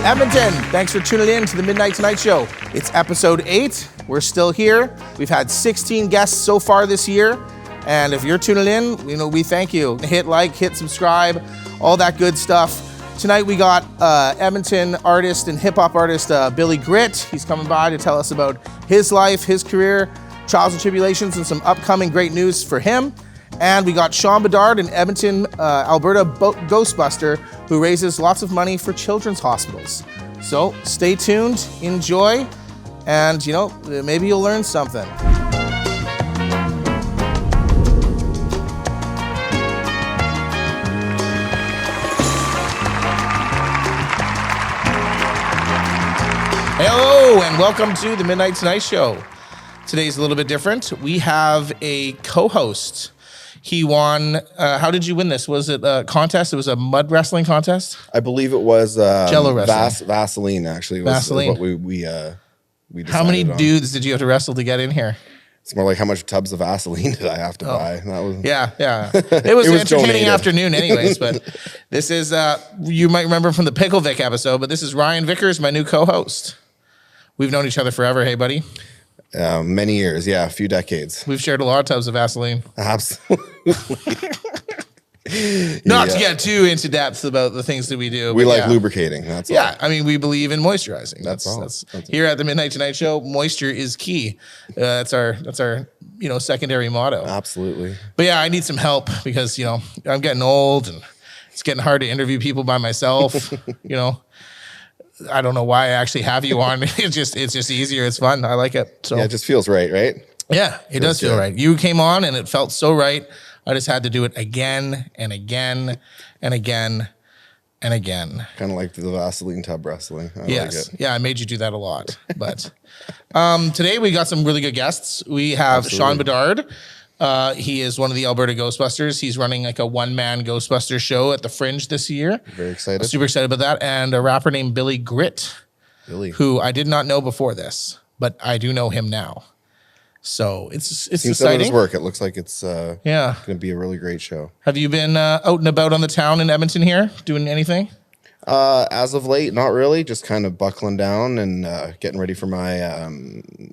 Edmonton, thanks for tuning in to the Midnight Tonight Show. It's episode 8. We're still here. We've had 16 guests so far this year. And if you're tuning in, we thank you. Hit like, hit subscribe, all that good stuff. Tonight we got Edmonton artist and hip-hop artist Billy Gritt. He's coming by to tell us about his life, his career, trials and tribulations, and some upcoming great news for him. And we got Sean Bedard, an Edmonton, Alberta Ghostbuster, who raises lots of money for children's hospitals. So stay tuned, enjoy, and maybe you'll learn something. Hello, and welcome to the Midnight Tonight Show. Today's a little bit different. We have a co-host. He won, how did you win this? Was it a contest? It was a mud wrestling contest? I believe it was Jello wrestling. Vaseline, actually. Vaseline. What we decided How many on. dudes did you have to wrestle to get in here? It's more like how much tubs of Vaseline did I have to buy? That was, Yeah. It was an entertaining donated. afternoon anyways, but this is, you might remember from the Pickle Vic episode, but this is Ryan Vickers, my new co-host. We've known each other forever. Hey, buddy. many years, a few decades. We've shared a lot of tubs of Vaseline. Absolutely. Not to get too into depth about the things that we do. We but like lubricating. That's all. Yeah, I mean, we believe in moisturizing. That's all. Here at the Midnight Tonight Show, moisture is key. That's our secondary motto. Absolutely. But yeah, I need some help because I'm getting old and it's getting hard to interview people by myself. I don't know why I actually have you on. It's just easier. It's fun. I like it. So Yeah, it just feels right? Yeah, it does feel right. You came on and it felt so right. I just had to do it again and again and again and again. Kind of like the Vaseline tub wrestling. I Yes. like it. Yeah, I made you do that a lot. But today we got some really good guests. We have Sean Bedard. He is one of the Alberta Ghostbusters. He's running like a one-man Ghostbusters show at the Fringe this year. Very excited. Super excited about that. And a rapper named Billy Gritt, who I did not know before this, but I do know him now. So it's Seen exciting. some of his work. It looks like it's going Yeah. to be a really great show. Have you been out and about on the town in Edmonton here, doing anything? As of late, not really. Just kind of buckling down and getting ready for my,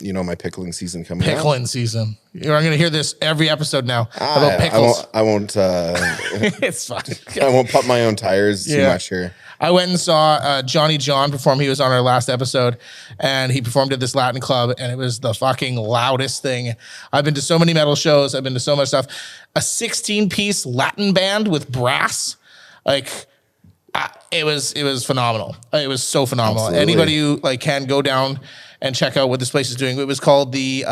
my pickling season coming up. Pickling season. You're going to hear this every episode now about pickles. I won't. It's fun. I won't pump my own tires too Yeah. much here. I went and saw Johnny John perform. He was on our last episode, and he performed at this Latin club, and it was the fucking loudest thing. I've been to so many metal shows. I've been to so much stuff. A 16-piece Latin band with brass, it was phenomenal. It was so phenomenal. Absolutely. Anybody who can go down and check out what this place is doing. It was called the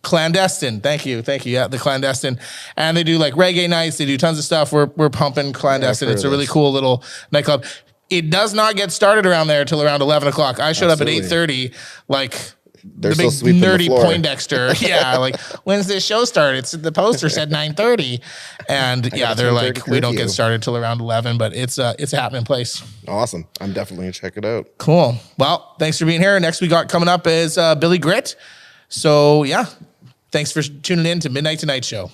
Clandestine. Thank you. Yeah, the Clandestine. And they do reggae nights. They do tons of stuff. We're pumping Clandestine. It's a really cool little nightclub. It does not get started around there till around 11 o'clock. I showed up at 8:30, They're the big still sweeping the nerdy floor. Poindexter. Yeah, when's this show start? It's the poster said 9:30. And yeah, they're we don't get started till around 11, but it's a happening place. Awesome. I'm definitely going to check it out. Cool. Well, thanks for being here. Next we got coming up is Billy Gritt. So yeah, thanks for tuning in to Midnight Tonight Show.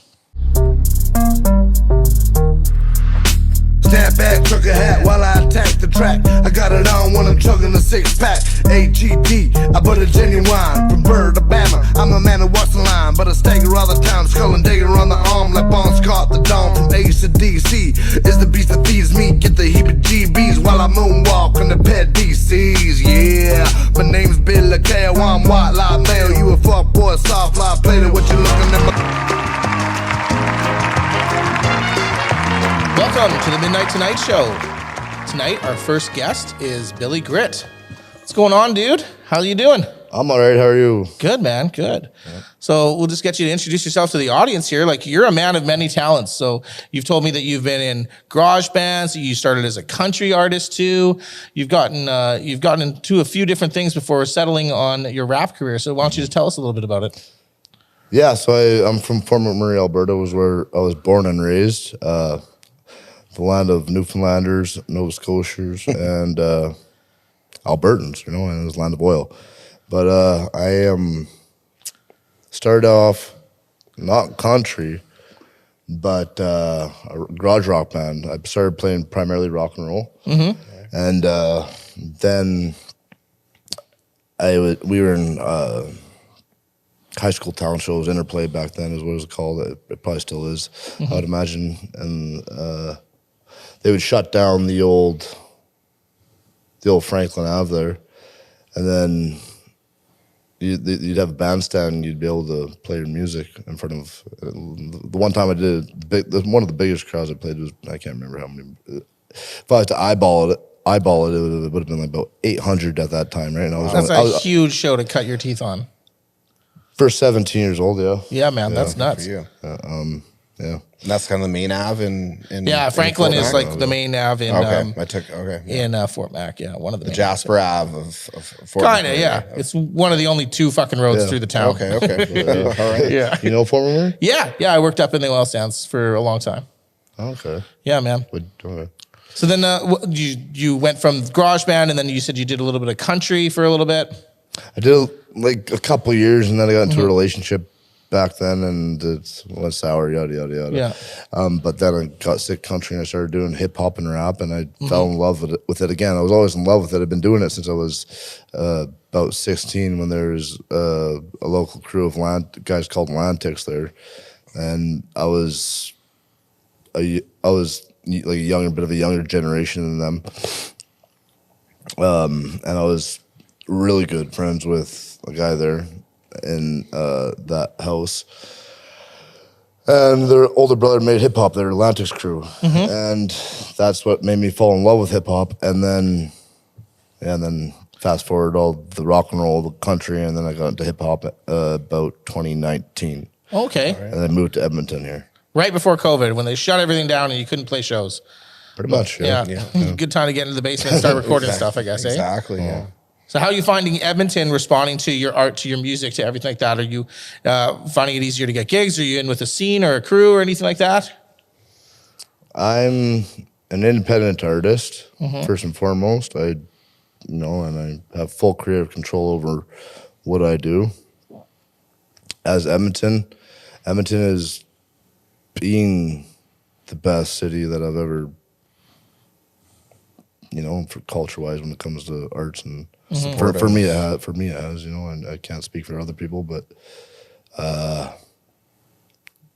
Stand back, truck a hat while I attack the track. I got it on when I'm chugging a 6-pack. AGD, I put a genuine from Bird, Alabama. I'm a man who walks the line, but I stagger all the time. Skull and dagger on the arm like bombs caught the dawn. From Ace to DC is the beast that feeds me. Get the heebie-jeebies while I moonwalk on the pet DCs. Yeah, my name's Billy K. I'm white like male. You a fuck boy, soft like player. What you looking at my... Welcome to the Midnight Tonight Show. Tonight, our first guest is Billy Gritt. What's going on, dude? How you doing? I'm all right. How are you? Good, man. Good. Yeah. So we'll just get you to introduce yourself to the audience here. You're a man of many talents. So you've told me that you've been in garage bands. You started as a country artist too. You've gotten into a few different things before settling on your rap career. So why don't you just tell us a little bit about it? Yeah. So I'm from Fort MacMurray, Alberta. Was where I was born and raised. The land of Newfoundlanders, Nova Scotians, and Albertans, and it was land of oil. But I started off not country, but a garage rock band. I started playing primarily rock and roll, and then we were in high school talent shows. Interplay back then is what it was called. It probably still is, I would imagine. And they would shut down the old Franklin Ave there, and then you'd have a bandstand and you'd be able to play your music in front of. The one time I did it, one of the biggest crowds I played was, I can't remember how many. If I had to eyeball it, it would have been like about 800 at that time, right? And That's a huge show to cut your teeth on. For 17 years old, yeah. Yeah, man, that's nuts. For you. Yeah. And that's kind of the main Ave in Franklin in is Fort like the main Ave in in Fort Mac. Yeah, one of the main Jasper Ave of Fort Kind of, MacMurray. yeah. It's one of the only 2 fucking roads through the town. Okay. All right. Yeah. You know Fort MacMurray? Yeah. I worked up in the oil sands for a long time. Okay. Yeah, man. Okay. So then you went from garage band, and then you said you did a little bit of country for a little bit. I did like a couple years, and then I got into a relationship back then, and it went sour, yada, yada, yada. Yeah. But then I got sick country, and I started doing hip hop and rap, and I fell in love with it again. I was always in love with it. I've been doing it since I was about 16, when there was a local crew of guys called Lantics there, and I was like a bit of a younger generation than them, and I was really good friends with a guy there in that house, and their older brother made hip hop, their Atlantic's crew, and that's what made me fall in love with hip hop. And then fast forward all the rock and roll, the country, and then I got into hip hop about 2019. Okay. And I moved to Edmonton here. Right before COVID, when they shut everything down and you couldn't play shows. Pretty much, yeah. Good time to get into the basement and start recording stuff, I guess, Exactly, yeah. So how are you finding Edmonton responding to your art, to your music, to everything like that? Are you finding it easier to get gigs? Are you in with a scene or a crew or anything like that? I'm an independent artist, first and foremost. And I have full creative control over what I do. As Edmonton is being the best city that I've ever, for culture-wise, when it comes to arts and for me it has, and I can't speak for other people, but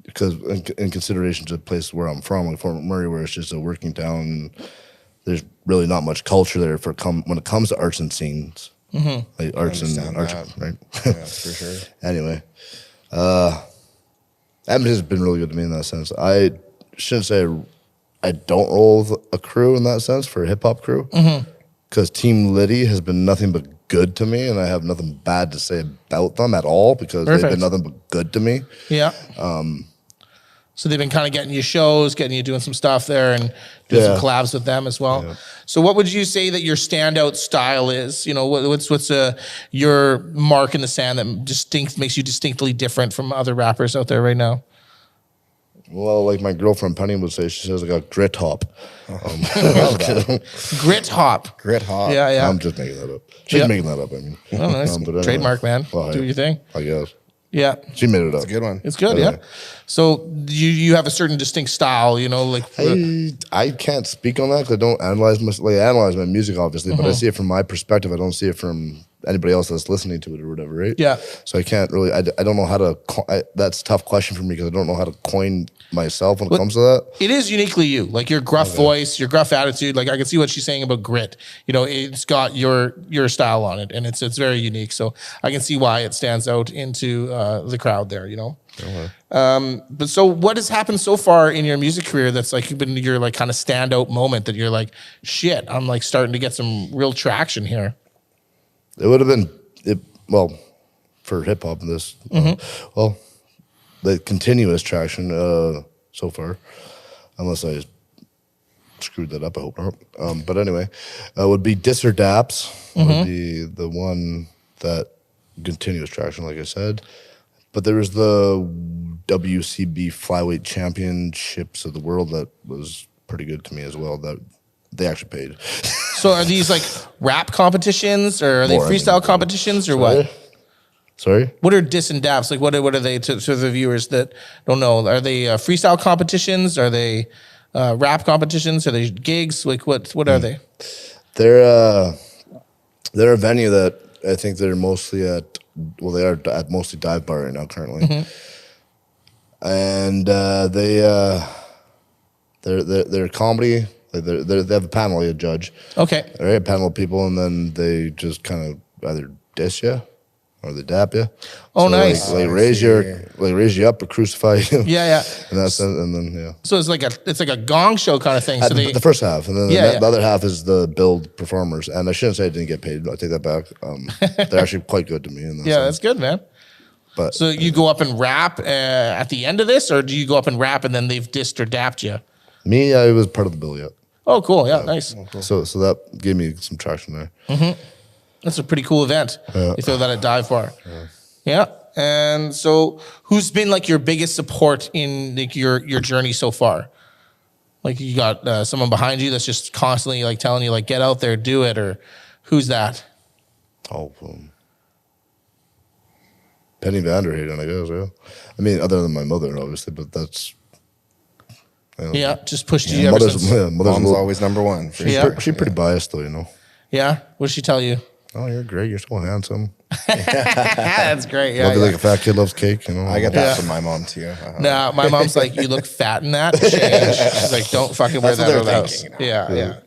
because in consideration to the place where I'm from, like Fort MacMurray, where it's just a working town, and there's really not much culture there when it comes to arts and scenes, like arts, right? Yeah, for sure. Anyway, Edmonton's been really good to me in that sense. I shouldn't say I don't roll with a crew in that sense, for a hip hop crew, because Team Liddy has been nothing but good to me, and I have nothing bad to say about them at all, because they've been nothing but good to me. Yeah. So they've been kind of getting you shows, getting you doing some stuff there, and doing some collabs with them as well. Yeah. So what would you say that your standout style is? What's your mark in the sand that makes you distinctly different from other rappers out there right now? Well, like my girlfriend Penny would say, she says I got grit hop. Grit hop. Grit hop. Yeah. I'm just making that up. She's making that up, I mean. Oh, nice. Anyway. Trademark, man. Well, do your thing. I guess. Yeah. She made it up. It's a good one. It's good, yeah. So you have a certain distinct style, like... I can't speak on that because I don't analyze my music, obviously, but I see it from my perspective. I don't see it from anybody else that's listening to it or whatever, right? Yeah. So I can't really, I don't know how to, that's a tough question for me because I don't know how to coin myself when it comes to that. It is uniquely you, like your gruff voice, your gruff attitude. Like I can see what she's saying about Gritt. It's got your style on it, and it's very unique. So I can see why it stands out into the crowd there. But so what has happened so far in your music career that's like been your like kind of standout moment that you're like, shit, I'm like starting to get some real traction here? It would have been for hip hop this. The continuous traction so far, unless I screwed that up, I hope not. But anyway, would be Dis or Daps would be the one that continuous traction, like I said. But there was the WCB Flyweight Championships of the world that was pretty good to me as well. That they actually paid. So are these like rap competitions, or are they freestyle competitions, or what? Sorry? What are Dis and Daps? Like, what are they to the viewers that don't know? Are they freestyle competitions? Are they rap competitions? Are they gigs? Like, what are they? They're They're a venue that I think they're mostly at. Well, they are at mostly dive bar right now currently, and they're comedy. They have a panel, a judge. Okay. All right, a panel of people, and then they just kind of either diss you or they dap you. Oh, nice. Like raise you up or crucify you. Yeah. And that's it, and then So it's like a gong show kind of thing. So the first half, and then Yeah. the other half is the build performers. And I shouldn't say I didn't get paid. I take that back. They're actually quite good to me. In that yeah, sense. that's good, man. But So you go up and rap at the end of this, or do you go up and rap and then they've dissed or dapped you? me, I was part of the bill yet. Oh, cool. Yeah, nice. So that gave me some traction there. That's a pretty cool event. You throw that at Dive Bar. Yeah. And so who's been like your biggest support in like your journey so far? Like you got someone behind you that's just constantly like telling you like, get out there, do it, or who's that? Oh, Penny Vanderhayden, I guess. Yeah. I mean, other than my mother, obviously, but that's. Yeah, just pushed you ever since. Mother's Mom's always number one. For Yeah. sure. She's pretty biased, though, you know. Yeah? What did she tell you? Oh, you're great. You're so handsome. That's great. Yeah, Love you like a fat kid loves cake, you know. I get that from my mom too. Nah, my mom's like, you look fat in that. Change. She's like, don't fucking wear That's that what out of the they're house.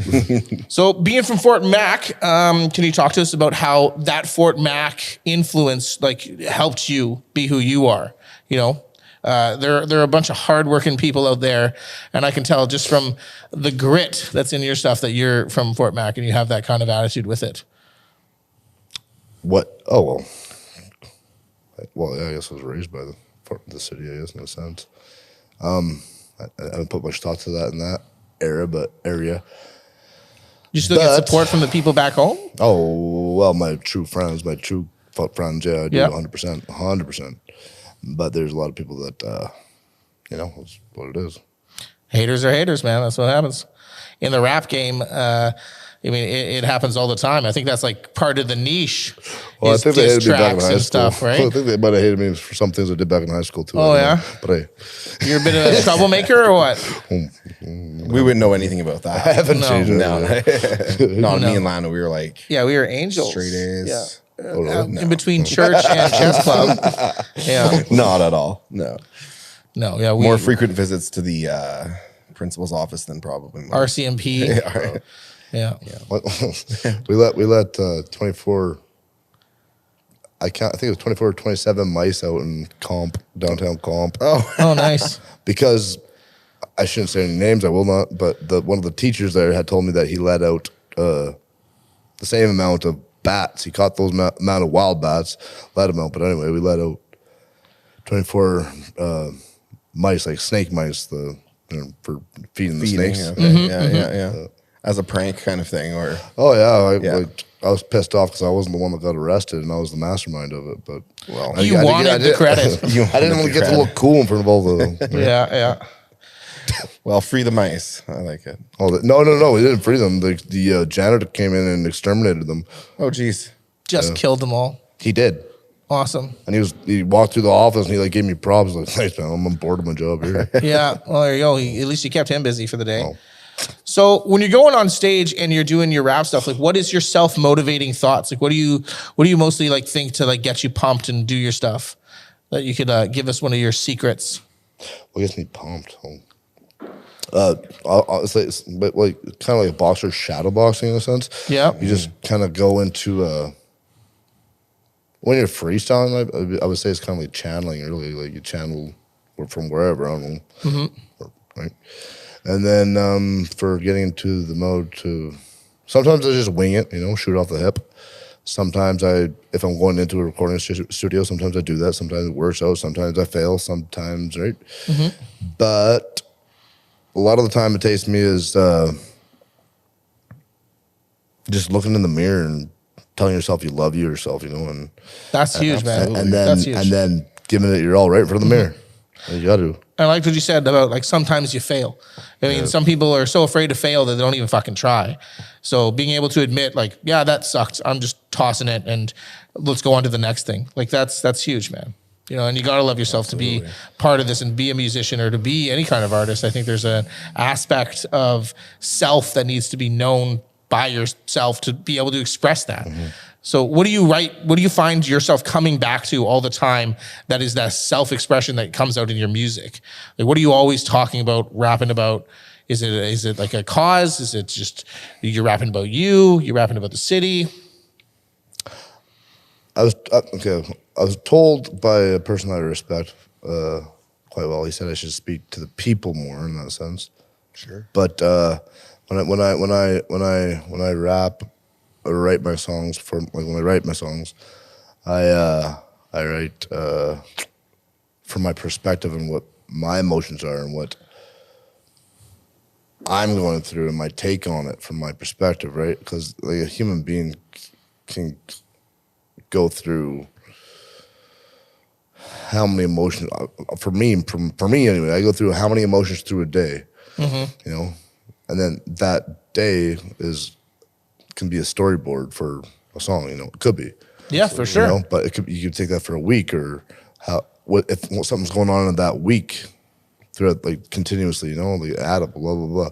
thinking, Yeah. So being from Fort Mac, can you talk to us about how that Fort Mac influence like helped you be who you are? You know, there are a bunch of hardworking people out there, and I can tell just from the grit that's in your stuff that you're from Fort Mac and you have that kind of attitude with it. What? Oh, well. Well, yeah, I guess I was raised by the city, I guess, in a sense. I haven't put much thought to that in that area. You still get support from the people back home? Oh, well, my true friends, yeah, I do Yeah. 100%. But there's a lot of people that, it's what it is. Haters are haters, man. That's what happens. In the rap game, I mean, it happens all the time. I think that's like part of the niche. Well, I think they hated me back in high school. Stuff, right? I think they might have hated me for some things I did back in high school, too. Oh, I don't yeah? know. But hey. You're a bit of a troublemaker or what? We wouldn't know anything about that. I haven't No. changed it. No, me and Lana, we were like Yeah, we were angels. straight A's. Yeah. In between church and chess club. Yeah. Not at all. No. No, yeah. More frequent visits to the principal's office than probably most. RCMP. Yeah. we let 24. I think it was 24 or 27 mice out in downtown Comp. Oh, nice. Because I shouldn't say any names, I will not, but one of the teachers there had told me that he let out the same amount of bats. He caught those amount of wild bats, let them out. But anyway, we let out 24 mice, like snake mice, for feeding the snakes. Okay. Yeah. As a prank kind of thing, or Oh yeah, I was pissed off because I wasn't the one that got arrested, and I was the mastermind of it. But well, You wanted the credit. I didn't want to get to look cool in front of all the. Yeah. well, free the mice. I like it. No, we didn't free them. The janitor came in and exterminated them. Oh, geez. Just killed them all. He did, Awesome. and he walked through the office and he gave me props. Like, thanks, man. I'm bored of my job here. Yeah. Well, there you go. At least you kept him busy for the day. Oh. So when you're going on stage and you're doing your rap stuff, like what is your self-motivating thoughts? Like what do you mostly like think to like get you pumped and do your stuff? That you could give us one of your secrets. What gets me pumped? I'll say, but like kind of like a boxer shadow boxing in a sense. Yeah. You just kind of go into when you're freestyling. I would say it's kind of like channeling. Really, like you channel from wherever. I don't know. Right. And then for getting into the mode sometimes I just wing it, shoot off the hip. Sometimes if I'm going into a recording studio, sometimes I do that. Sometimes it works out. Sometimes I fail. Sometimes, right? But a lot of the time it takes me is just looking in the mirror and telling yourself you love yourself, and That's huge, man. and That's huge. then giving it your all right in front of the mirror. You got to. I liked what you said about like sometimes you fail. I mean, some people are so afraid to fail that they don't even fucking try. So being able to admit like, yeah, that sucked. I'm just tossing it and let's go on to the next thing. Like that's huge, man. And you got to love yourself to be part of this and be a musician or to be any kind of artist. I think there's an aspect of self that needs to be known by yourself to be able to express that. So what do you write? What do you find yourself coming back to all the time that is that self-expression that comes out in your music? Like, what are you always talking about, rapping about? Is it like a cause? Is it just you're rapping about you? You're rapping about the city? I was told by a person that I respect quite well. He said I should speak to the people more in that sense. Sure. But when I rap or write my songs when I write my songs, I write from my perspective and what my emotions are and what I'm going through and my take on it from my perspective, right? Because like a human being can go through how many emotions for me anyway. I go through how many emotions through a day, you know, and then that day can be a storyboard for a song. You know, it could be. Yeah, for sure. You know, but you could take that for a week or if something's going on in that week throughout like continuously. You know, like add up blah blah blah.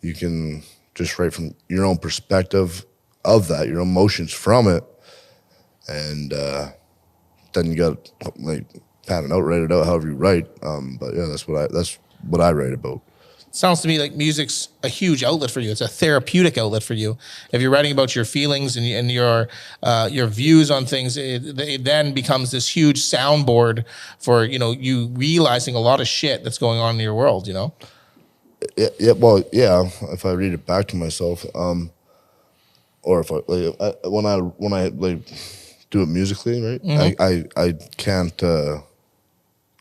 You can just write from your own perspective of that, your emotions from it. And then you got like pad it out, write it out however you write. But yeah, that's what I write about. Sounds to me like music's a huge outlet for you. It's a therapeutic outlet for you. If you're writing about your feelings and your views on things, it then becomes this huge soundboard for you realizing a lot of shit that's going on in your world. You know. Yeah. Well, yeah. If I read it back to myself, or if when I like do it musically, right? I can't. I'm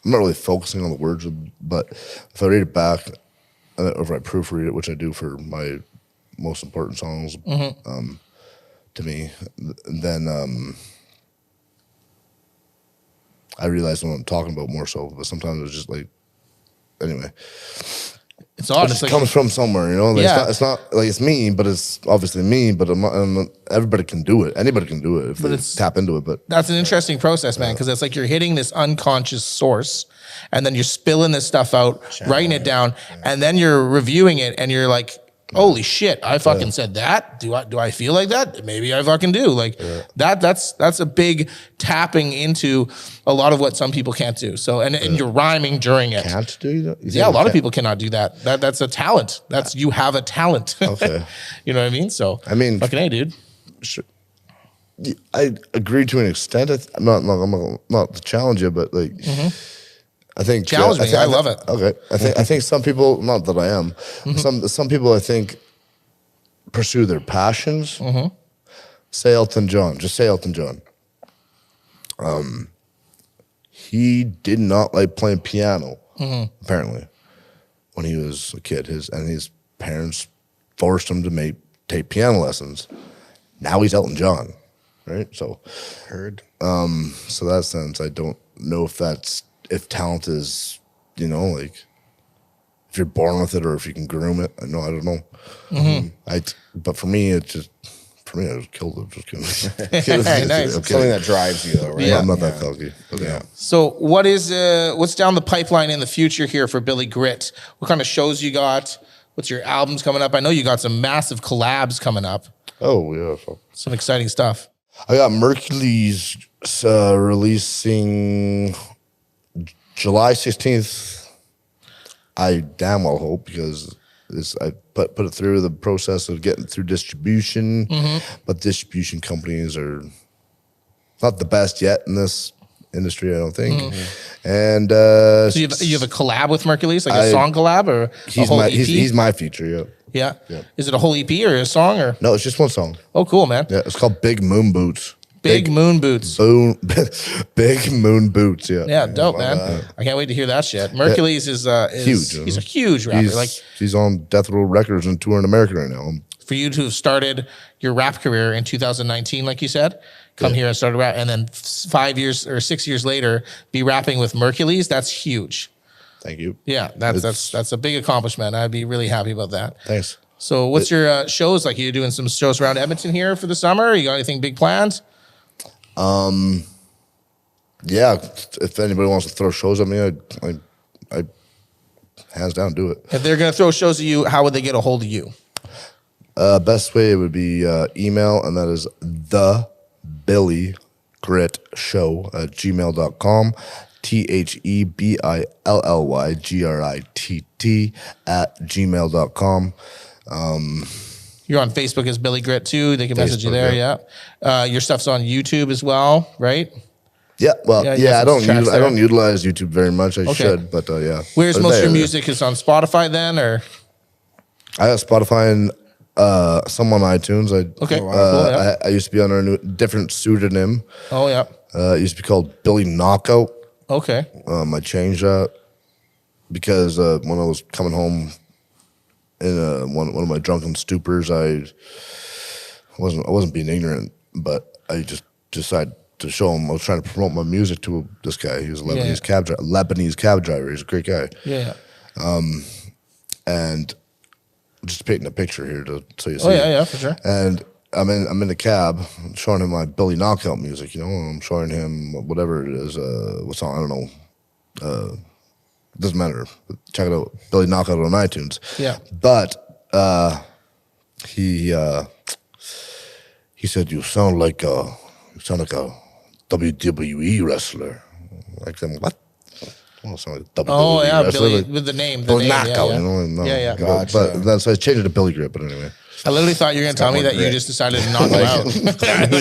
not really focusing on the words, but if I read it back, or if I proofread it, which I do for my most important songs, to me, then I realize what I'm talking about more so. But sometimes it's just like, anyway. It's odd. It comes from somewhere, you know. Like, Yeah. it's not like it's me, but it's obviously me. But everybody can do it. Anybody can do it if they tap into it. But that's an interesting process, man, because it's like you're hitting this unconscious source, and then you're spilling this stuff out, writing it down, and then you're reviewing it, and you're like, holy shit, I fucking said that. Do I feel like that? Maybe I fucking do. Like that's a big tapping into a lot of what some people can't do. So and you're rhyming during it. Can't do that? Yeah, a lot of people cannot do that. That's a talent. You have a talent. Okay. You know what I mean? So I mean, fucking A, dude. Sure. I agree to an extent. I'm not to challenge you, but like I think challenge me. I love it. Okay, I think some people, not that I am, some people I think pursue their passions. Say Elton John. Just say Elton John. He did not like playing piano. Apparently, when he was a kid, his parents forced him to take piano lessons. Now he's Elton John, right? So Heard. So that sense, I don't know if talent is, like if you're born with it or if you can groom it. I don't know. But for me, I just killed it. Just kidding. Nice. Something that drives you, though, right? Yeah. I'm not that cocky. But yeah. So what's down the pipeline in the future here for Billy Gritt? What kind of shows you got? What's your albums coming up? I know you got some massive collabs coming up. Oh yeah. Some exciting stuff. I got Mercury's releasing July 16th. I damn well hope because I put it through the process of getting through distribution, but distribution companies are not the best yet in this industry, I don't think. And so you have a collab with Mercules, like a song collab or a whole EP? He's my feature, yeah. Is it a whole EP or a song or? No, it's just one song. Oh, cool, man. Yeah, it's called Big Moon Boots. Big Moon Boots. Big Moon Boots, yeah. Yeah, dope, man. I can't wait to hear that shit. Mercules is huge. He's a huge rapper. He's on Death Row Records and touring America right now. For you to have started your rap career in 2019, like you said, come here and start rap, and then 5 years or 6 years later be rapping with Mercules, that's huge. Thank you. Yeah, that's a big accomplishment. I'd be really happy about that. Thanks. So what's your shows like? You doing some shows around Edmonton here for the summer? You got anything big planned? Yeah, if anybody wants to throw shows at me, I hands down do it. If they're going to throw shows at you, how would they get a hold of you? Best way would be email, and that is thebillygrittshow@gmail.com. TheBillygritt@gmail.com. You're on Facebook as Billy Gritt too. They can message you Facebook, there. Yeah. Your stuff's on YouTube as well, right? Yeah, well, Yeah, yeah, you have some I don't utilize YouTube very much. I should, but yeah. Where's But most of your there. music? Is on Spotify then, or? I have Spotify and some on iTunes. Okay. Cool, yeah. I used to be under a different pseudonym. Oh yeah. It used to be called Billy Knockout. Okay. I changed that because when I was coming home in one of my drunken stupors, I wasn't being ignorant, but I just decided to show him. I was trying to promote my music to this guy. He was a Lebanese cab driver. He's a great guy. Yeah. And just painting a picture here so you see. Oh yeah, for sure. And I'm in the cab, showing him my Billy Knockout music. You know, I'm showing him whatever it is. What song? I don't know. Doesn't matter. Check it out, Billy Knockout on iTunes. Yeah. But he said you sound like a WWE wrestler. Like them what? I don't sound like a WWE Oh yeah, wrestler. Billy Like, with the name. Billy name, Knockout, yeah. you know. No, Yeah. Gotcha. But then so I changed it to Billy Gritt. But anyway. I literally thought you were going to tell me that you Grit. just decided to knock him out.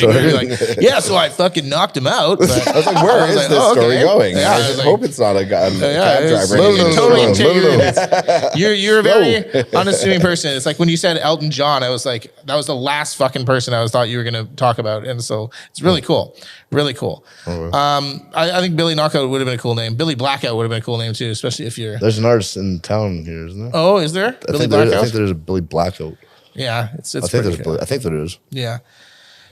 You're like, yeah, so I fucking knocked him out. But I was like, where is this story going? Yeah, I just hope it's not a cab it's driver. You're a very unassuming person. It's like when you said Elton John, I was like, that was the last fucking person I thought you were going to talk about. And so it's really cool. Really cool. I think Billy Knockout would have been a cool name. Billy Blackout would have been a cool name too, especially if you're... There's an artist in town here, isn't there? Oh, is there? Billy I Blackout? think there's a Billy Blackout. Yeah, it's I think pretty there's cool. I think there is. Yeah.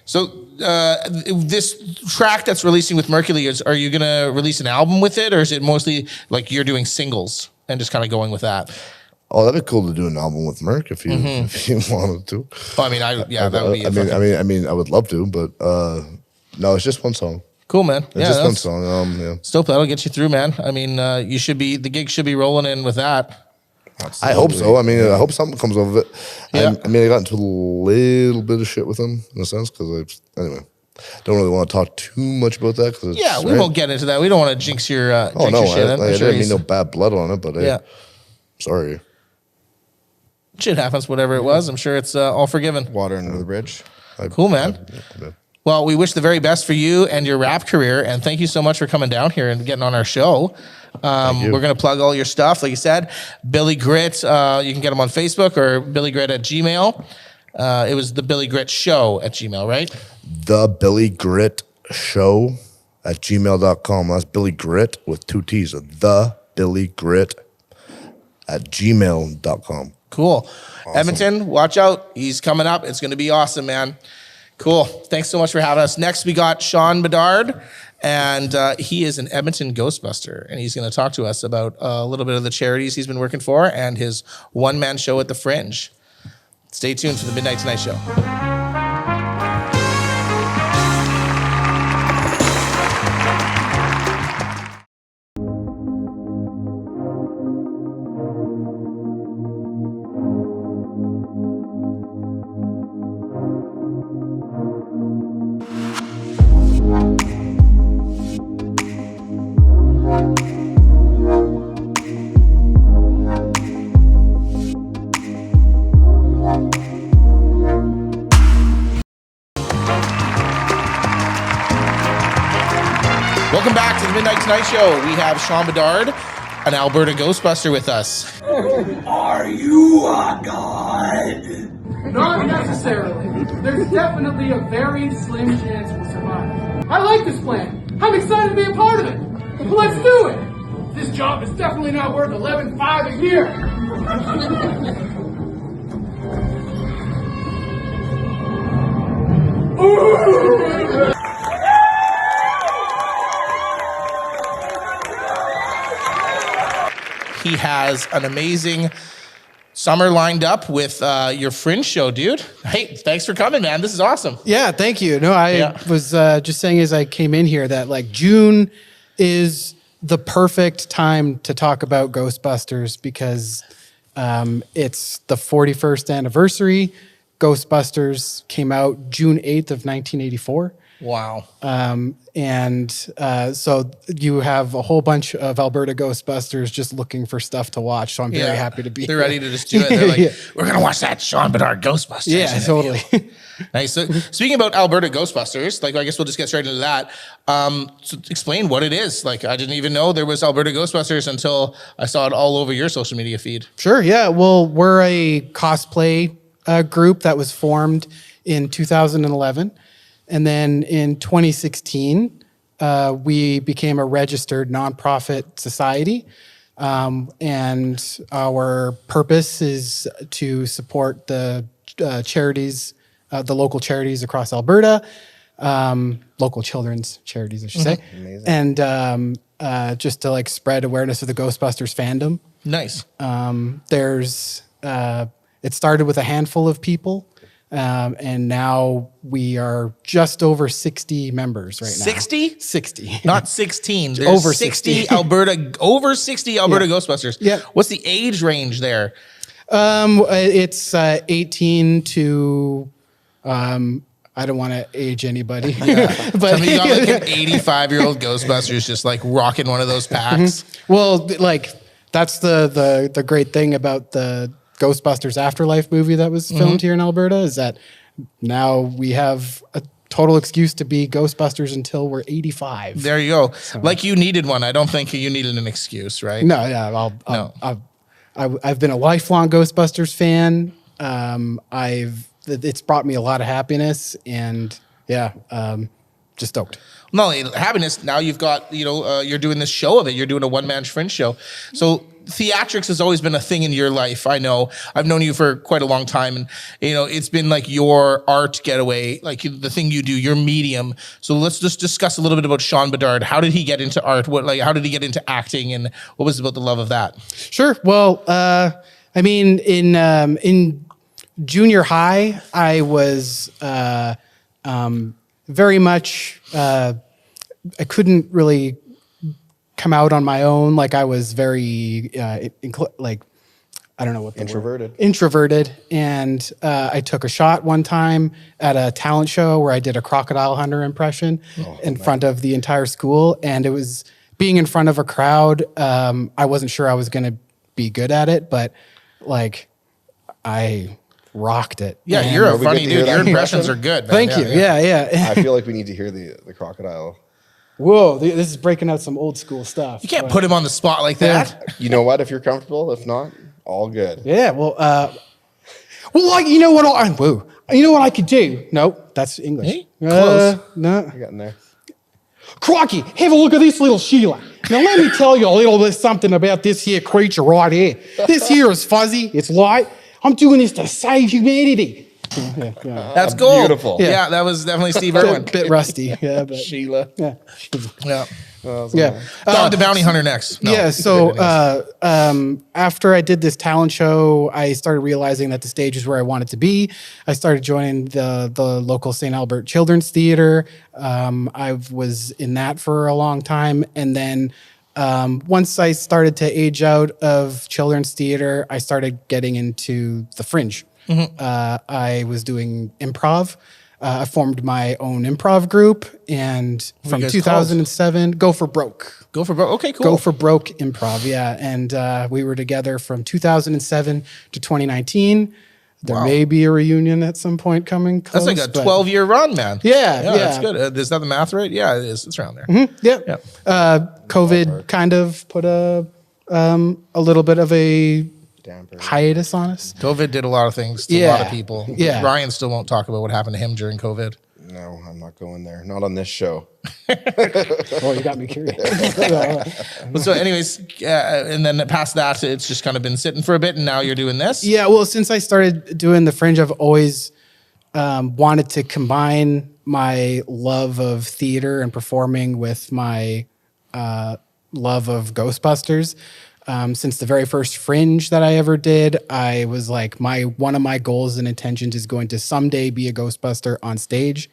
So this track that's releasing with Mercury, are you going to release an album with it, or is it mostly like you're doing singles and just kind of going with that? Oh, that'd be cool to do an album with Merc if you wanted to. Oh, I mean, that would be. I mean, I would love to, but no, it's just one song. Cool, man. It's just one song. Yeah. Still, that'll get you through, man. I mean, the gig should be rolling in with that. Absolutely. I hope so. I mean, I hope something comes of it. Yeah. I mean, I got into a little bit of shit with him in a sense because anyway, don't really want to talk too much about that. Cause We won't get into that. We don't want to jinx your Oh jinx no, your shit. I I'm sure didn't mean he's- no bad blood on it, but Yeah. sorry. Shit happens, whatever it was. I'm sure it's all forgiven. Water under the bridge. Cool, man. Well, we wish the very best for you and your rap career, and thank you so much for coming down here and getting on our show. We're going to plug all your stuff, like you said. Billy Gritt, you can get him on Facebook or BillyGritt at Gmail. It was the Billy Gritt Show at Gmail, right? The Billy Gritt Show at gmail.com. That's Billy Gritt with 2 T's. The Billy Gritt at gmail.com. Cool. Awesome. Edmonton, watch out. He's coming up. It's going to be awesome, man. Cool. Thanks so much for having us. Next, we got Sean Bedard, and he is an Edmonton Ghostbuster, and he's going to talk to us about a little bit of the charities he's been working for and his one-man show at the Fringe. Stay tuned for the Midnight Tonight Show. Welcome back to the Midnight Tonight Show. We have Sean Bedard, an Alberta Ghostbuster, with us. Are you a god? Not necessarily. There's definitely a very slim chance we'll survive. I like this plan. I'm excited to be a part of it. Let's do it. This job is definitely not worth $11,500 a year. He has an amazing summer lined up with your Fringe show, dude. Hey, thanks for coming, man. This is awesome. Yeah, thank you. No, I was just saying as I came in here that like June is the perfect time to talk about Ghostbusters because it's the 41st anniversary. Ghostbusters came out June 8th of 1984. Wow. So you have a whole bunch of Alberta Ghostbusters just looking for stuff to watch. So I'm very happy to be They're here. ready to just do it. They're like, we're going to watch that Sean Bedard Ghostbusters. Yeah, totally. Nice. So, speaking about Alberta Ghostbusters, like I guess we'll just get straight into that. So explain what it is. Like I didn't even know there was Alberta Ghostbusters until I saw it all over your social media feed. Sure. Yeah. Well, we're a cosplay group that was formed in 2011. And then in 2016, we became a registered nonprofit society. And our purpose is to support the charities, the local charities across Alberta, local children's charities, I should say. Amazing. And just to like spread awareness of the Ghostbusters fandom. Nice. It started with a handful of people. And now we are just over 60 members right now. 60? 60. Not 16. There's Over 60 60. over 60 Alberta Ghostbusters. Yeah. What's the age range there? It's 18 to, I don't want to age anybody. But You got like an 85-year-old Ghostbusters just like rocking one of those packs. well, like that's the great thing about the Ghostbusters Afterlife movie that was filmed here in Alberta is that now we have a total excuse to be Ghostbusters until we're 85. There you go. Like you needed one. I don't think you needed an excuse, right? No, yeah, I've been a lifelong Ghostbusters fan. It's brought me a lot of happiness, and just stoked. Not only happiness, now you've got, you're doing this show of it. You're doing a one-man Fringe show. So theatrics has always been a thing in your life. I know. I've known you for quite a long time, and it's been like your art getaway, like the thing you do, your medium. So let's just discuss a little bit about Sean Bedard. How did he get into art? How did he get into acting, and what was about the love of that? Sure. Well, in junior high, I was very much. I couldn't really come out on my own. Like I was very I don't know what the introverted. And I took a shot one time at a talent show where I did a crocodile hunter impression in front of the entire school. And it was being in front of a crowd. I wasn't sure I was going to be good at it, but like I rocked it. Yeah, and you're a funny dude. Your impressions are good. Man. Thank you. Yeah. I feel like we need to hear the crocodile. Whoa, this is breaking out some old school stuff. You can't put him on the spot like that. You know what? If you're comfortable, if not, all good. Yeah, well, like you know what? You know what I could do? No, that's English. Hey, close. No, You're getting there. Crocky, have a look at this little Sheila. Now let me tell you a little bit something about this here creature right here. This here is fuzzy. It's light. I'm doing this to save humanity. Yeah. That's gold. Beautiful. Yeah, that was definitely Steve Irwin. Bit rusty. Yeah, but Sheila. yeah. Yeah. Yeah. Dog the Bounty Hunter next. No. Yeah. So after I did this talent show, I started realizing that the stage is where I wanted to be. I started joining the local St. Albert Children's Theater. I was in that for a long time. And then once I started to age out of children's theater, I started getting into the Fringe. I was doing improv. I formed my own improv group, and from 2007, Go for Broke. Go for Broke. Okay, cool. Go for Broke Improv, yeah. And we were together from 2007 to 2019. There may be a reunion at some point coming close. That's like a 12-year run, man. Yeah. That's good. Is that the math right? Yeah, it is. It's around there. Yeah. COVID kind of put a little bit of a hiatus on us. COVID did a lot of things to a lot of people. Yeah. Ryan still won't talk about what happened to him during COVID. No, I'm not going there. Not on this show. Oh, you got me curious. So anyways, and then past that, it's just kind of been sitting for a bit, and now you're doing this? Yeah, well, since I started doing the Fringe, I've always wanted to combine my love of theater and performing with my love of Ghostbusters. Since the very first Fringe that I ever did, I was like, one of my goals and intentions is going to someday be a Ghostbuster on stage.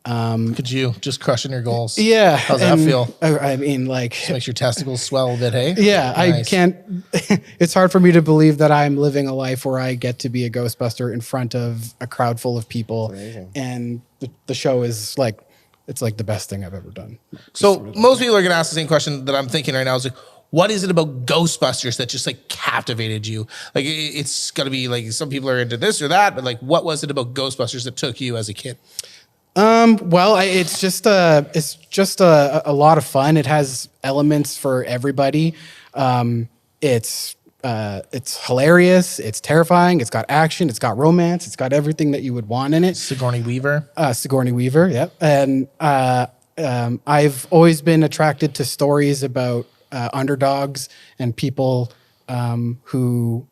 Could you just crushing your goals? Yeah. How's that feel? I mean, like, Makes your testicles swell a bit, hey? yeah, Nice. I can't. It's hard for me to believe that I'm living a life where I get to be a Ghostbuster in front of a crowd full of people, and the show is like, it's like the best thing I've ever done. So most people are going to ask the same question that I'm thinking right now. Is like, what is it about Ghostbusters that just like captivated you? Like it's got to be like some people are into this or that, but like what was it about Ghostbusters that took you as a kid? Well, it's just a lot of fun. It has elements for everybody. It's hilarious. It's terrifying. It's got action. It's got romance. It's got everything that you would want in it. Sigourney Weaver. Sigourney Weaver. Yep. And I've always been attracted to stories about underdogs and people who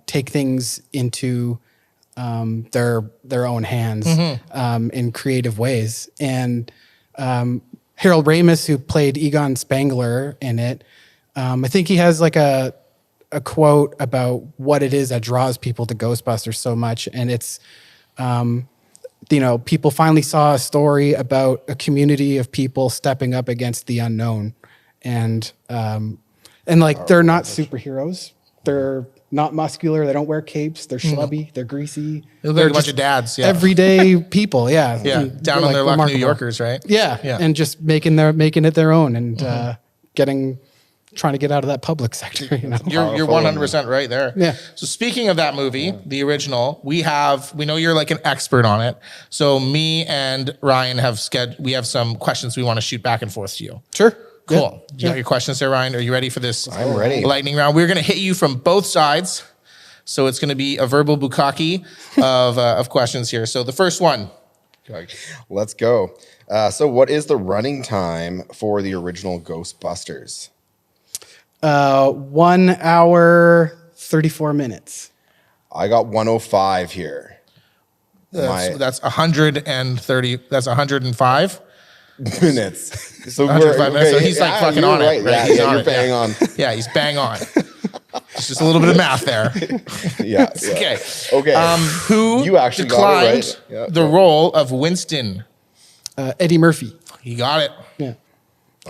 take things into their own hands in creative ways. And Harold Ramis, who played Egon Spengler in it, I think he has like a quote about what it is that draws people to Ghostbusters so much. And it's, people finally saw a story about a community of people stepping up against the unknown. And like, they're not superheroes. They're not muscular. They don't wear capes. They're schlubby. They're greasy. They look They're like a bunch just of dads. Yeah. everyday people. Yeah. Yeah. And Down they're, on their luck, New remarkable. Yorkers, right? Yeah. Yeah. And just making it their own and trying to get out of that public sector. You know? You're 100% right there. Yeah. So speaking of that movie, the original, we know you're like an expert on it. So me and Ryan have some questions we want to shoot back and forth to you. Sure. Cool. Yeah. You got your questions there, Ryan? Are you ready for this? I'm ready. Lightning round. We're going to hit you from both sides. So it's going to be a verbal bukkake of questions here. So the first one. Let's go. So what is the running time for the original Ghostbusters? 1 hour, 34 minutes. I got 105 here. That's 130. That's 105. Minutes. So 105 minutes. So he's like fucking you're on it. right. Right? Yeah, He's yeah, on you're it. bang Yeah. on. Yeah, he's bang on. It's just a little bit of math there. Yeah. Okay. Okay. Who You actually declined got it right. Yeah. the role of Winston? Eddie Murphy. He got it. Yeah.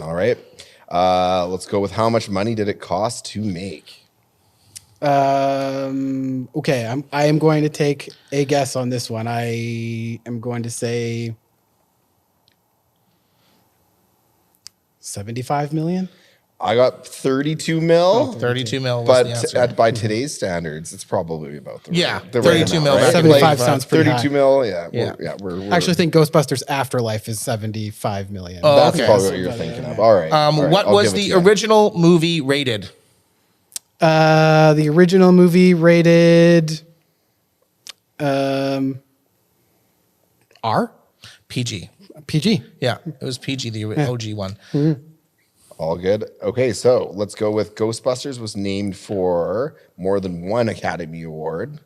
All right. Let's go with how much money did it cost to make? Okay. I am going to take a guess on this one. I am going to say 75 million. I got 32 mil. 32 mil was But the answer. by today's standards, it's probably about the Yeah, the 32 amount, mil right? back in 75 like, sounds pretty 32 high. mil. Yeah. Yeah. We're I actually think Ghostbusters Afterlife is 75 million. Oh, that's okay. probably what you're thinking of. All right. All right, What I'll was give it the to you. original movie rated? The original movie rated R? PG. PG. Yeah, it was PG, the OG one. All good. Okay, so let's go with Ghostbusters was named for more than one Academy Award.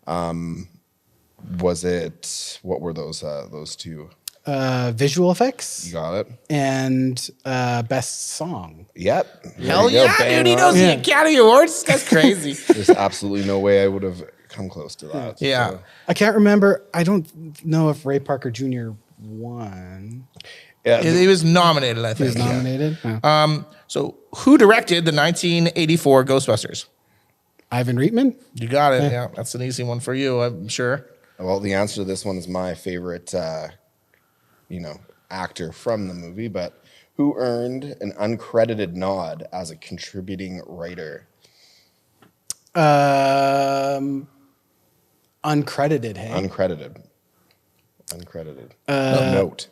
Was it, what were those two? Visual effects You got it? and best song. Yep. Hell There you go. yeah, Bang dude, he on. knows the Academy Awards. That's crazy. There's absolutely no way I would have come close to that. Yeah. So, I can't remember. I don't know if Ray Parker Jr. won. yeah, He was nominated, I He was think. nominated. Oh. So who directed the 1984 Ghostbusters? Ivan Reitman. You got it. Yeah, that's an easy one for you, I'm sure. well, the answer to this one is my favorite, actor from the movie, but who earned an uncredited nod as a contributing writer? Uncredited. Hey. Uncredited. Note.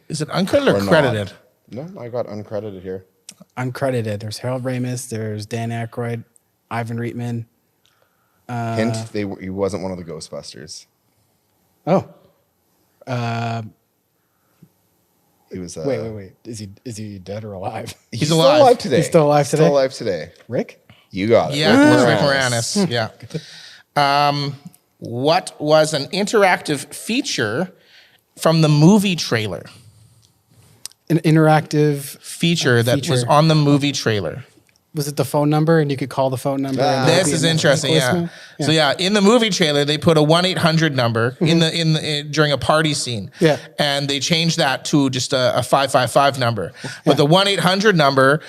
Is it uncredited or Or credited? not. No, I got uncredited here. Uncredited. There's Harold Ramis. There's Dan Aykroyd. Ivan Reitman. Hint: he wasn't one of the Ghostbusters. Oh. He was. Wait. Is he dead or alive? He's still alive. alive today. He's still alive today? Still alive today. Rick? You got it. Yeah, Rick Rick Moranis. Moranis. Yeah. What was an interactive feature from the movie trailer? An interactive Feature that was feature. on the movie trailer. was it the phone number, and you could call the phone number. And This is interesting, yeah. So yeah, in the movie trailer, they put a 1-800 number in during a party scene. Yeah. And they changed that to just a 555 number. But the 1-800 number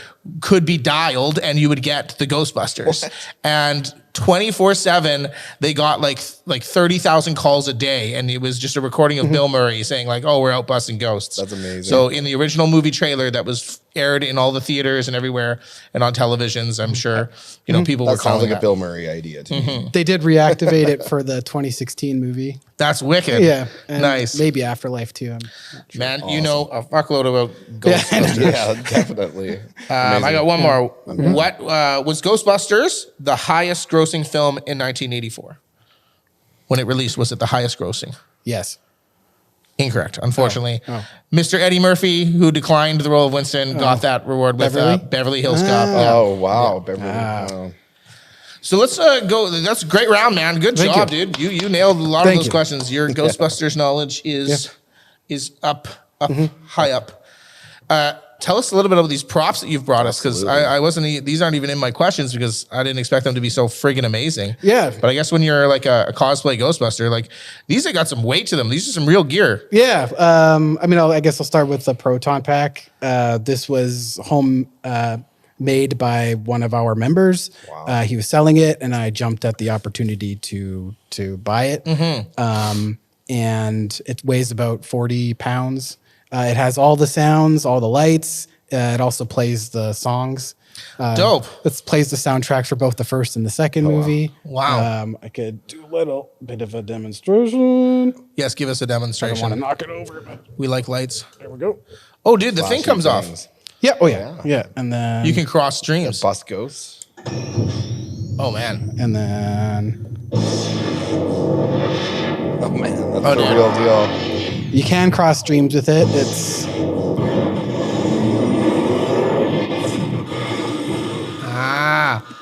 could be dialed, and you would get the Ghostbusters. And 24/7, they got like 30,000 calls a day, and it was just a recording of Bill Murray saying like, "Oh, we're out busting ghosts." That's amazing. So in the original movie trailer that was aired in all the theaters and everywhere and on televisions, I'm sure people were That sounds calling like a that. Bill Murray idea to me. They did reactivate it for the 2016 movie. That's wicked. Yeah, and Nice. Maybe Afterlife too. I'm not sure. Man, you know a fuckload about Ghostbusters. Yeah, definitely. I got one more. What was Ghostbusters the highest grossing film in 1984? When it released, was it the highest grossing? Yes. Incorrect, unfortunately. Mr. Eddie Murphy, who declined the role of Winston, got that reward with Beverly? Beverly Hills Cop. Yeah. Oh, wow. Beverly. Wow. So let's go. That's a great round, man. Good Thank job, you. dude. You nailed a lot Thank of those you. questions. Your Ghostbusters knowledge is up, high up. Tell us a little bit about these props that you've brought us, because I wasn't. These aren't even in my questions because I didn't expect them to be so friggin' amazing. Yeah. But I guess when you're like a cosplay Ghostbuster, like these have got some weight to them. These are some real gear. Yeah. I guess I'll start with the Proton Pack. This was home made by one of our members. Wow. He was selling it, and I jumped at the opportunity to buy it. And it weighs about 40 pounds. It has all the sounds, all the lights. It also plays the songs. Dope. It plays the soundtracks for both the first and the second movie. Wow. I could do a little bit of a demonstration. Yes, give us a I don't demonstration. want to knock it over, but We like lights. there we go. Oh, dude, the thing comes off. Yeah. Oh, yeah. Yeah. And then You can cross streams. Bust ghosts. Oh man. And then Oh, man. That's Oh, a dude. real deal. you can cross streams with it. It's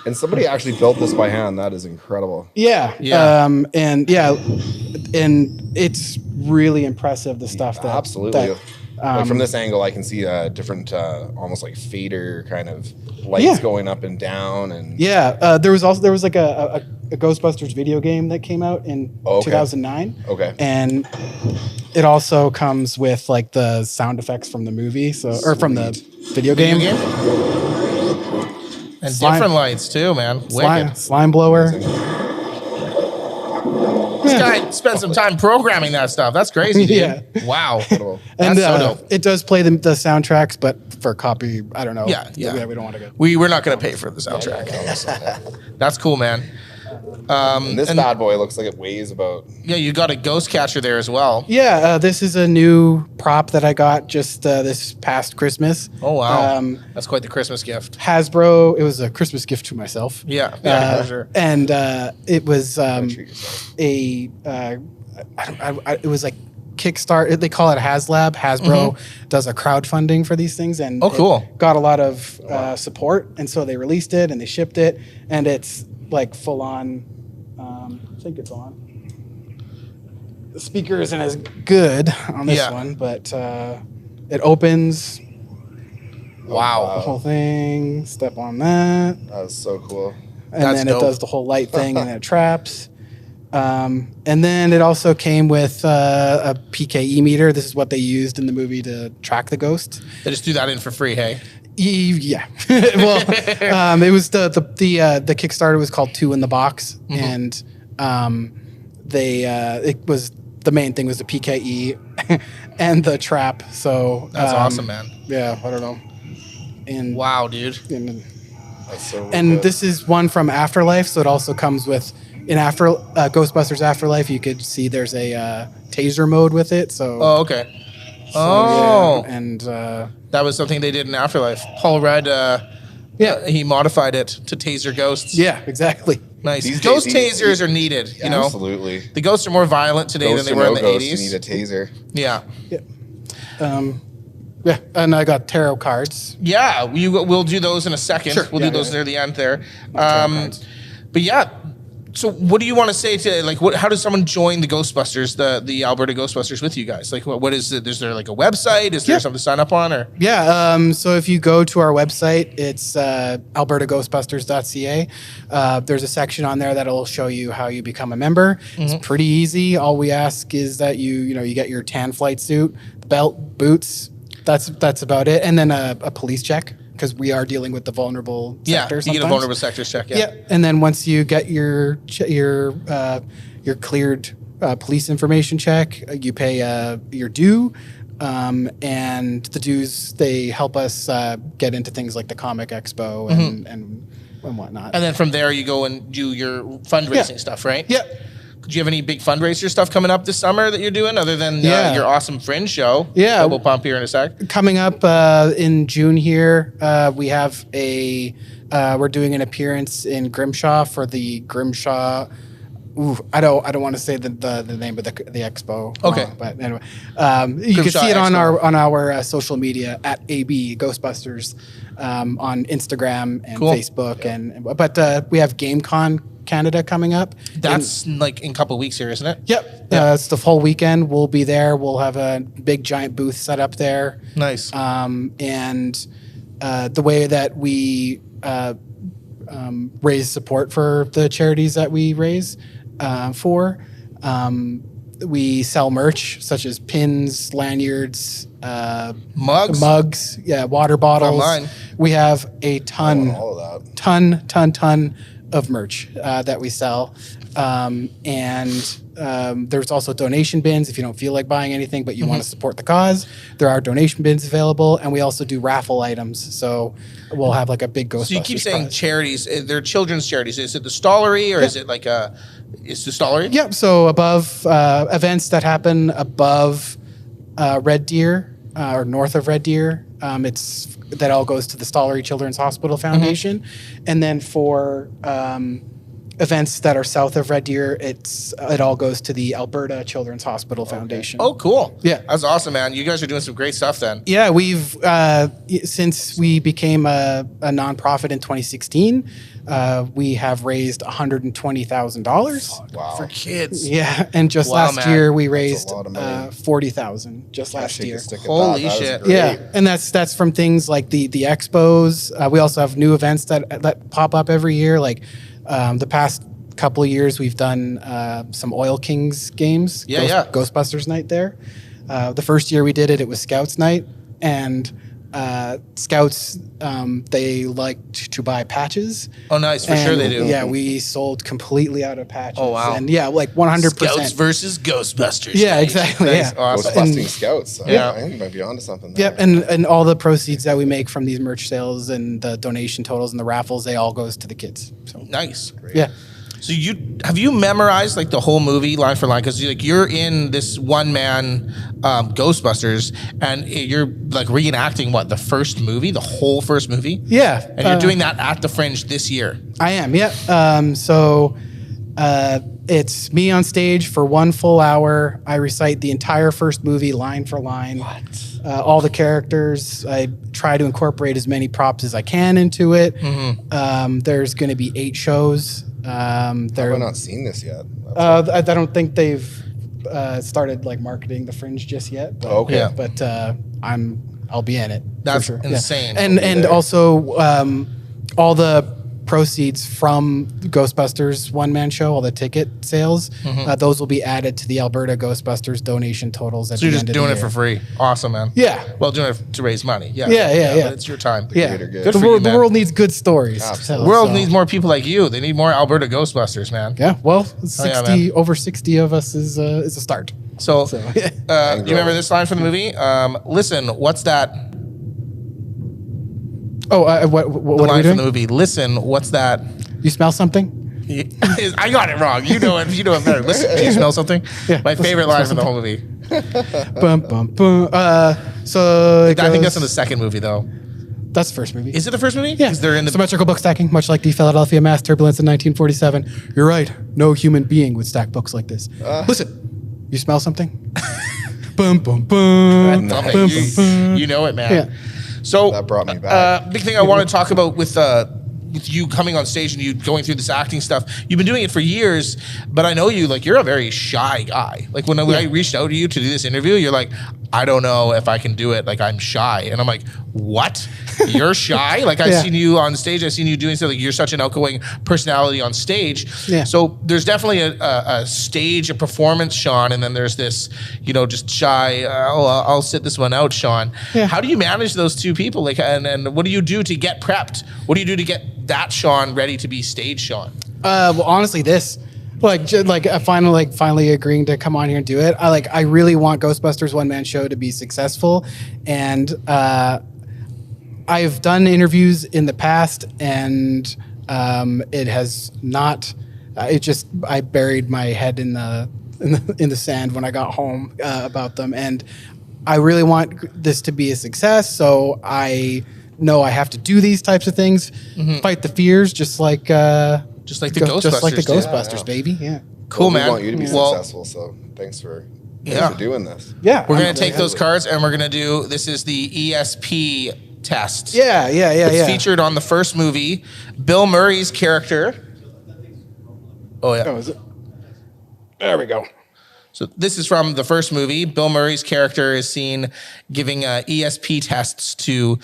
And somebody actually built this by hand. That is incredible. yeah. Yeah. And it's really impressive the stuff that Absolutely. that- Like from this angle, I can see different, almost like fader kind of lights Yeah. going up and down. And Yeah, there was like a Ghostbusters video game that came out in 2009. Okay. And it also comes with like the sound effects from the movie, or from the video game. And Slime. different lights too, man. Wicked. Slime blower. This guy spent some time programming that stuff. That's crazy, dude. Yeah. Wow. And That's so dope. it does play the soundtracks, but for copy, I don't know. Yeah, yeah. We don't want to go. We're not going to pay for the soundtrack. That's cool, man. and this bad boy looks like it weighs about. Yeah, you got a ghost catcher there as well. Yeah, this is a new prop that I got just this past Christmas. Oh, wow. That's quite the Christmas gift. Hasbro. It was a Christmas gift to myself. Yeah, for sure. And it was Treat yourself. it was like Kickstart. They call it HasLab. Hasbro does a crowdfunding for these things, and Oh, cool. it got a lot of support, and so they released it and they shipped it, and it's like full on. I think it's on. The speaker isn't as good on this Yeah. one, but it opens Wow. the whole thing. Step on that. That is so cool. And That's then dope. it does the whole light thing, and then it traps. And then it also came with a PKE meter. This is what they used in the movie to track the ghost. They just do that in for free, hey? Yeah. Well, it was the Kickstarter was called 2 in the Box, and it was the main thing was the PKE and the trap. So That's awesome, man. Yeah, I don't know. And Wow, dude. and That's so And good. this is one from Afterlife, so it also comes with Ghostbusters Afterlife. You could see there's a taser mode with it. So, Oh, okay. yeah, and That was something they did in Afterlife. Paul Rudd, he modified it to taser ghosts. yeah, exactly. Nice. These Ghost days, tasers are needed, you know? Absolutely. The ghosts are more violent today Ghost than or they were no in the ghost, 80s. you need a taser. Yeah. Yeah, and I got tarot cards. Yeah, we'll do those in a second. Sure. We'll Yeah, do those yeah. near the end there. cards. But yeah, So what do you want to say to like how does someone join the Ghostbusters, the Alberta Ghostbusters with you guys? Like what is it? Is there like a website? Is there something to sign up on or? Yeah, so if you go to our website, it's albertaghostbusters.ca. There's a section on there that'll show you how you become a member. It's pretty easy. All we ask is that you get your tan flight suit, belt, boots. That's about it. And then a police check, because we are dealing with the vulnerable sector sometimes. You get a vulnerable sectors check, Yeah, and then once you get your cleared police information check, you pay your due, and the dues, they help us get into things like the Comic Expo and whatnot. And then from there you go and do your fundraising stuff, right? Yeah. Do you have any big fundraiser stuff coming up this summer that you're doing other than your awesome Fringe show? Yeah. Double Pump here in a sec. Coming up in June here, we have we're doing an appearance in Grimshaw for the Grimshaw. I don't want to say the name of the expo. Okay. But anyway, you can see it on our social media at AB Ghostbusters on Instagram and Facebook, but we have GameCon Canada coming up. That's like in a couple of weeks here, isn't it? Yep. It's the full weekend. We'll be there. We'll have a big giant booth set up there. Nice. And the way that we raise support for the charities that we raise we sell merch such as pins, lanyards, mugs, water bottles. Online. We have a ton of merch that we sell. And there's also donation bins if you don't feel like buying anything, but you want to support the cause. There are donation bins available, and we also do raffle items. So we'll have like a big Ghostbusters. So you keep saying charities. They're children's charities. Is it the Stollery or is it like it's the Stollery? Yep. So above events that happen above Red Deer or north of Red Deer, that all goes to the Stollery Children's Hospital Foundation. And then for events that are south of Red Deer, it all goes to the Alberta Children's Hospital Foundation. Oh, cool. Yeah. That's awesome, man. You guys are doing some great stuff then. Yeah, we've since we became a nonprofit in 2016, we have raised $120,000 for kids. Yeah, and just last year we raised $40,000 just last year. Holy shit! Yeah, and that's from things like the expos. We also have new events that pop up every year. Like the past couple of years, we've done some Oil Kings games. Ghostbusters night there. The first year we did it was Scouts night, and Scouts, they like to buy patches. Oh, nice. For sure they do. Yeah, we sold completely out of patches. Oh, wow. And yeah, like 100%. Scouts versus Ghostbusters. Yeah, exactly. Nice. Yeah. Awesome. Ghostbusting Scouts. I think you might be onto something there. Yep, and all the proceeds that we make from these merch sales and the donation totals and the raffles, they all goes to the kids. So nice. Great. Yeah. So have you memorized like the whole movie line for line? Because you're in this one man Ghostbusters, and you're like reenacting the first movie, the whole first movie. Yeah, and you're doing that at the Fringe this year. I am. Yeah. So it's me on stage for 1 full hour. I recite the entire first movie line for line. What? All the characters. I try to incorporate as many props as I can into it. There's going to be 8 shows. Have I not seen this yet? I don't think they've started like marketing the Fringe just yet. But, okay. But I'll be in it. That's for sure. insane. Yeah. And also all the proceeds from Ghostbusters one-man show, all the ticket sales, those will be added to the Alberta Ghostbusters donation totals at the end of the year. So you're just doing it for free. Awesome, man. Yeah. Well, doing it to raise money. Yeah. Yeah. But it's your time. Yeah. Good for you, man. The world needs good stories. Absolutely. The world needs more people like you. They need more Alberta Ghostbusters, man. Yeah. Well, man. over 60 of us is a start. So, do you remember this line from the movie? Listen, what's that? Oh, what line from the movie? Listen, what's that? You smell something? I got it wrong. You know it. You know it better. Listen, do you smell something? Yeah. My favorite line from the whole movie. Bum, bum, bum. So I think that's in the second movie, though. That's the first movie. Is it the first movie? Yeah. They're in the symmetrical book stacking, much like the Philadelphia mass turbulence in 1947. You're right. No human being would stack books like this. Listen, you smell something? Boom, boom, boom. Love it. Boom, boom, boom. You know it, man. Yeah. So that brought me back. Big thing I want to talk about with with you coming on stage and you going through this acting stuff, you've been doing it for years, but I know you, like, you're a very shy guy. Like, when I reached out to you to do this interview, you're like, I don't know if I can do it. Like, I'm shy. And I'm like, what? You're shy? Like, I've seen you on stage. I've seen you doing something. You're such an outgoing personality on stage. Yeah. So there's definitely a stage, a performance, Sean, and then there's this, just shy, I'll sit this one out, Sean. Yeah. How do you manage those two people? Like, and what do you do to get prepped? What do you do to get that Sean ready to be stage Sean? Well, honestly, finally agreeing to come on here and do it. I really want Ghostbusters One Man Show to be successful, and I've done interviews in the past, and it has not. I buried my head in the sand when I got home about them, and I really want this to be a success. So I know I have to do these types of things, fight the fears, just like the Ghostbusters, baby. Yeah. Cool, We man. want you to be successful, so thanks for doing this. Yeah. We're going to take those cards and we're going to do, this is the ESP test. Yeah. It's featured on the first movie. Bill Murray's character. Oh, yeah. Oh, is it? There we go. So this is from the first movie. Bill Murray's character is seen giving ESP tests to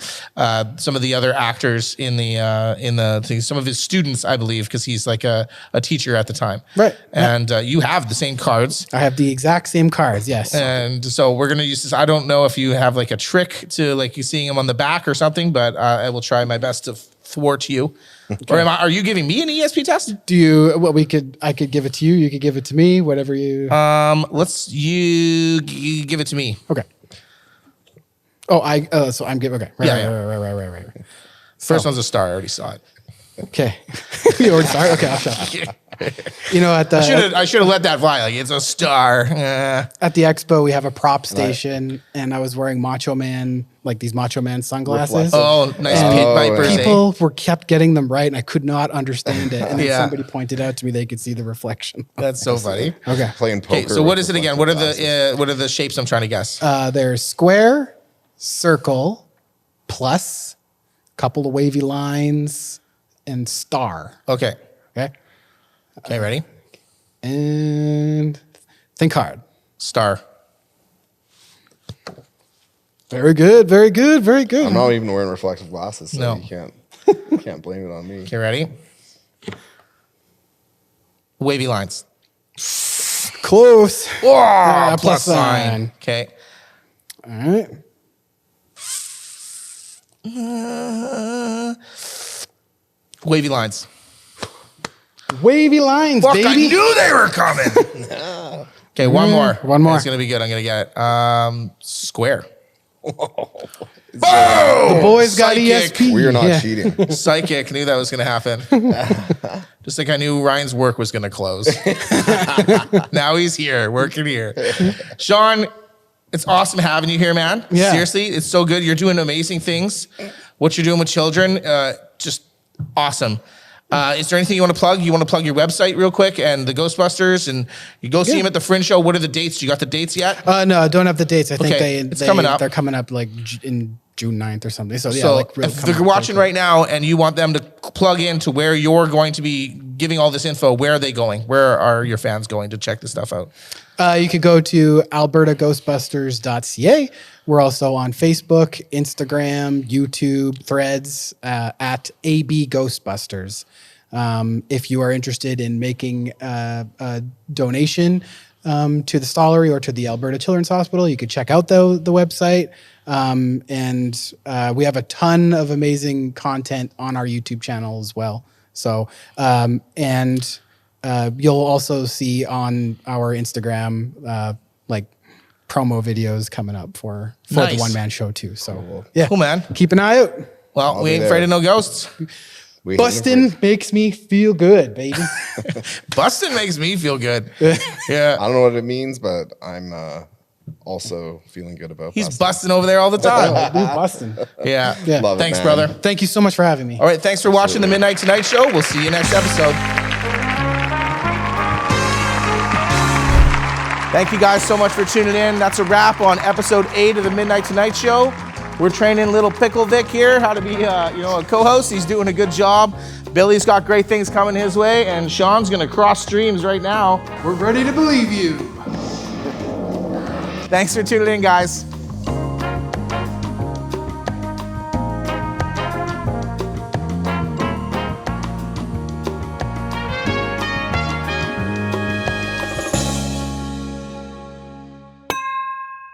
some of the other actors in the thing, some of his students, I believe, because he's like a teacher at the time. Right. And you have the same cards. I have the exact same cards. Yes. And so we're gonna use this. I don't know if you have like a trick to like you seeing them on the back or something, but I will try my best to thwart you. Okay. Or are you giving me an ESP test? Do you? Well, I could give it to you. You could give it to me. Whatever you. You give it to me. Okay. Oh, so I'm giving. Okay. Right. First one's a star. I already saw it. Okay. You already saw it? Okay, I'll shut up. I should have let that fly. Like, it's a star. At the expo, we have a prop station, and I was wearing Macho Man, like these Macho Man sunglasses. Oh, nice pit vipers. People kept getting them right, and I could not understand it. And then somebody pointed out to me they could see the reflection. That's so funny. Okay. Playing poker. Okay, so what is it again? What are the shapes I'm trying to guess? There's square, circle, plus, couple of wavy lines, and star. Okay. Okay, ready? And think hard. Star. Very good. I'm not even wearing reflective glasses, so No. you can't blame it on me. Okay, ready? Wavy lines. Close. Oh, plus sign. Okay. All right. Wavy lines. Wavy lines, Fuck, baby. I knew they were coming. Okay, one more. One more. It's going to be good. I'm going to get it. Square. The boys got Psychic. ESP. We are not cheating. Psychic. Knew that was going to happen. Just like I knew Ryan's work was going to close. Now he's here, working here. Sean, it's awesome having you here, man. Yeah. Seriously, it's so good. You're doing amazing things. What you're doing with children, just awesome. Is there anything you want to plug? You want to plug your website real quick and the Ghostbusters, and you go see them at the Fringe Show. What are the dates? You got the dates yet? No, I don't have the dates. I think it's coming up. They're coming up like in June 9th or something. So So like really if they're watching right now and you want them to plug into where you're going to be giving all this info, where are they going? Where are your fans going to check this stuff out? You could go to albertaghostbusters.ca. We're also on Facebook, Instagram, YouTube, Threads at AB Ghostbusters. If you are interested in making a donation to the Stollery or to the Alberta Children's Hospital, you could check out the website. And we have a ton of amazing content on our YouTube channel as well. So, you'll also see on our Instagram, like promo videos coming up for Nice. the one-man show too. So Cool, man. keep an eye out. Well, we be ain't there. afraid of no ghosts. We Bustin' makes me feel good, baby. Bustin' makes me feel good. I Yeah. don't know what it means, but I'm also feeling good about He's busting. busting over there all the time. Dude, Bustin'. Yeah. Yeah. Love it, Thanks, man. brother. Thank you so much for having me. All right. Thanks for watching the Midnight Tonight Show. We'll see you next episode. Thank you guys so much for tuning in. That's a wrap on episode 8 of the Midnight Tonight Show. We're training little Pickle Vic here how to be, a co-host. He's doing a good job. Billy's got great things coming his way, and Sean's gonna cross streams right now. We're ready to believe you. Thanks for tuning in, guys.